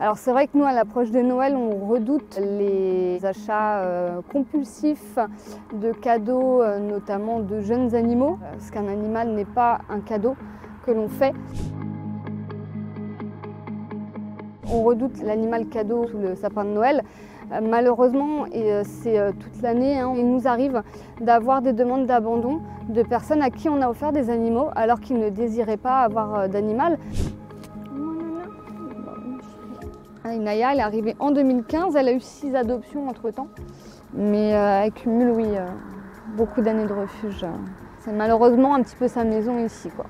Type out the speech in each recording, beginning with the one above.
Alors c'est vrai que nous, à l'approche de Noël, on redoute les achats compulsifs de cadeaux, notamment de jeunes animaux, parce qu'un animal n'est pas un cadeau que l'on fait. On redoute l'animal cadeau sous le sapin de Noël. Malheureusement, et c'est toute l'année, il nous arrive d'avoir des demandes d'abandon de personnes à qui on a offert des animaux alors qu'ils ne désiraient pas avoir d'animal. Inaya, elle est arrivée en 2015, elle a eu 6 adoptions entre-temps, mais elle cumule, oui, beaucoup d'années de refuge. C'est malheureusement un petit peu sa maison ici, quoi.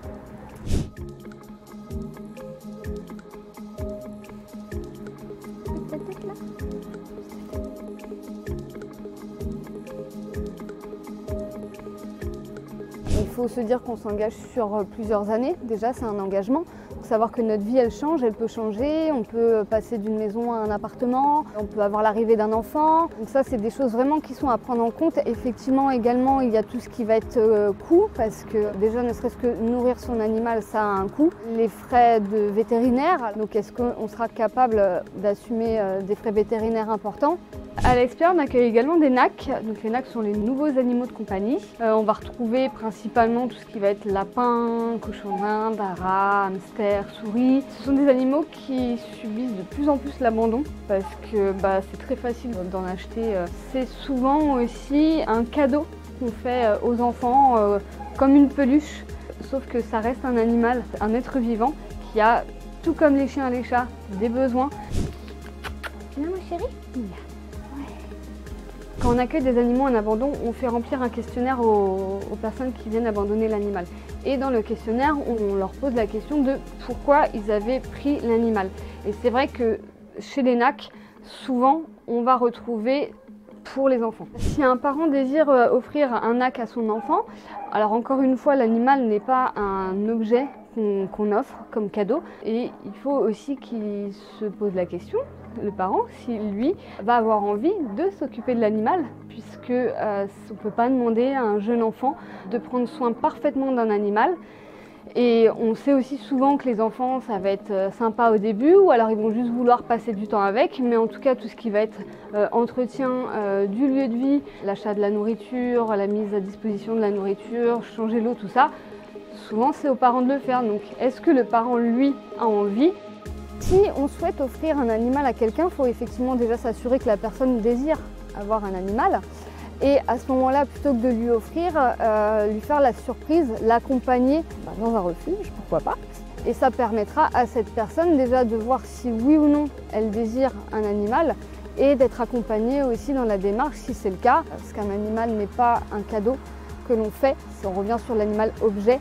Il faut se dire qu'on s'engage sur plusieurs années, déjà c'est un engagement. Il faut savoir que notre vie elle change, elle peut changer, on peut passer d'une maison à un appartement, on peut avoir l'arrivée d'un enfant. Donc ça c'est des choses vraiment qui sont à prendre en compte. Effectivement également il y a tout ce qui va être coût, parce que déjà ne serait-ce que nourrir son animal ça a un coût. Les frais de vétérinaire, donc est-ce qu'on sera capable d'assumer des frais vétérinaires importants? À l'expérience, on accueille également des NAC. Donc les NAC sont les nouveaux animaux de compagnie. On va retrouver principalement tout ce qui va être lapin, cochon d'Inde, rat, hamster, souris. Ce sont des animaux qui subissent de plus en plus l'abandon parce que c'est très facile d'en acheter. C'est souvent aussi un cadeau qu'on fait aux enfants comme une peluche. Sauf que ça reste un animal, un être vivant qui a, tout comme les chiens et les chats, des besoins. Viens ma chérie. Quand on accueille des animaux en abandon, on fait remplir un questionnaire aux personnes qui viennent abandonner l'animal. Et dans le questionnaire, on leur pose la question de pourquoi ils avaient pris l'animal. Et c'est vrai que chez les NAC, souvent, on va retrouver pour les enfants. Si un parent désire offrir un NAC à son enfant, alors encore une fois, l'animal n'est pas un objet qu'on offre comme cadeau. Et il faut aussi qu'il se pose la question, le parent, si lui va avoir envie de s'occuper de l'animal, puisque on ne peut pas demander à un jeune enfant de prendre soin parfaitement d'un animal. Et on sait aussi souvent que les enfants, ça va être sympa au début, ou alors ils vont juste vouloir passer du temps avec, mais en tout cas tout ce qui va être entretien du lieu de vie, l'achat de la nourriture, la mise à disposition de la nourriture, changer l'eau, tout ça, souvent c'est aux parents de le faire. Donc est-ce que le parent, lui, a envie? Si on souhaite offrir un animal à quelqu'un, il faut effectivement déjà s'assurer que la personne désire avoir un animal. Et à ce moment-là, plutôt que de lui offrir, lui faire la surprise, l'accompagner dans un refuge, pourquoi pas. Et ça permettra à cette personne déjà de voir si oui ou non elle désire un animal et d'être accompagnée aussi dans la démarche si c'est le cas. Parce qu'un animal n'est pas un cadeau que l'on fait, si on revient sur l'animal objet.